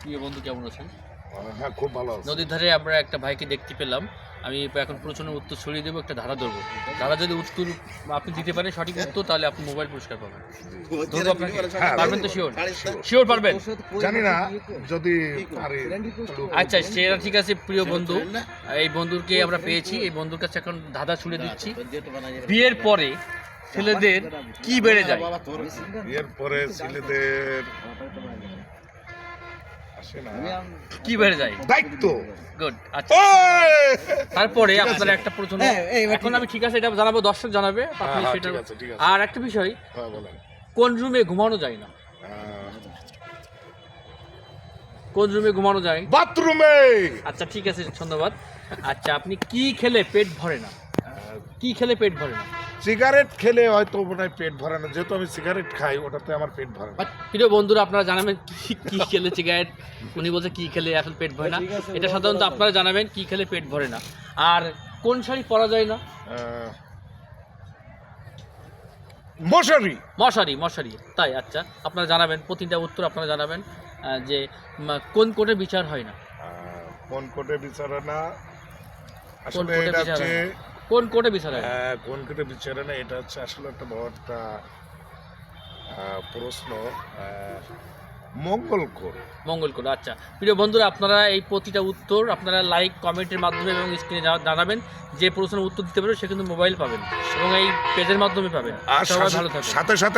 প্রিয় বন্ধু কেমন আছেন? হ্যাঁ, খুব ভালো আছে। নদীর ধারে আমরা একটা ভাইকে দেখতে পেলাম। আমি এখন প্রশ্নের উত্তর ছড়িয়ে দেবো, একটা ধারা ধরবো। ধারা যদি উত্তর আপনি দিতে পারেন সঠিক উত্তর, তাহলে আপনি মোবাইল পুরস্কার পাবেন। ধরবো আপনাকে? হ্যাঁ, পারবেন তো? শিওর পারবেন? জানি না যদি পারি। আচ্ছা, সেটা ঠিক আছে। প্রিয় বন্ধু, এই বন্ধুকে আমরা পেয়েছি। এই বন্ধুর কাছে এখন ধাঁধা ছুড়ে দিচ্ছি। বিয়ের পরে ছেলেদের কি বেড়ে যায়? বিয়ের পরে ছেলেদের আসে না কি বেড়ে যায়? দায়িত্ব। গুড। আচ্ছা, ওই! তারপরে ঠিক আছে। আপনার একটা প্রশ্ন এখন আমি ঠিক আছে এটা জানাবো, দর্শক জানাবে আপনি হ্যাঁ, সেটা। ঠিক আছে, ঠিক আছে। আর একটা বিষয়, হ্যাঁ, বলেন। কোন রুমে ঘুমানো যায় না? কোন রুমে ঘুমানো যায়? বাথরুমে। আচ্ছা, ঠিক আছে, ধন্যবাদ। আচ্ছা, আপনি কি খেলে পেট ভরে না? কি খেলে পেট ভরে না? সিগারেট খেলে হয়তো মনে হয় পেট ভরে না, যেহেতু আমি সিগারেট খাই, ওটাতে আমার পেট ভরে না। প্রিয় বন্ধুরা, আপনারা জানাবেন কি খেলে সিগারেট, উনি বলছে কি খেলে আসলে পেট ভরে না। এটা সাধারণত আপনারা জানাবেন কি খেলে পেট ভরে না। আর কোন শাড়ি পরা যায় না? মশারি। মশারি। মশারি, তাই? আচ্ছা, আপনারা জানাবেন, প্রতিটা উত্তর আপনারা জানাবেন। যে কোন কোর্টে বিচার হয় না? কোন কোর্টে বিচারে না? কোন আসলে কোর্টে এটা বিচার হচ্ছে হয় না? কোন কোর্টে বিচার হয় না? কোন কোর্টে বিচারে না, এটা হচ্ছে আসলে একটা বড় একটা প্রশ্ন। মঙ্গল কোর্ট। মঙ্গল কোর্ট। আচ্ছা, প্রিয় বন্ধুরা, আপনারা এই প্রতিটা উত্তর আপনারা লাইক কমেন্টের মাধ্যমে এবং স্ক্রিনে জানাবেন। যে প্রশ্নের উত্তর দিতে পারবে সে কিন্তু মোবাইল পাবেন এবং এই পেজের মাধ্যমে পাবেন। আর সবাই ভালো থাকবেন। সাথে সাথে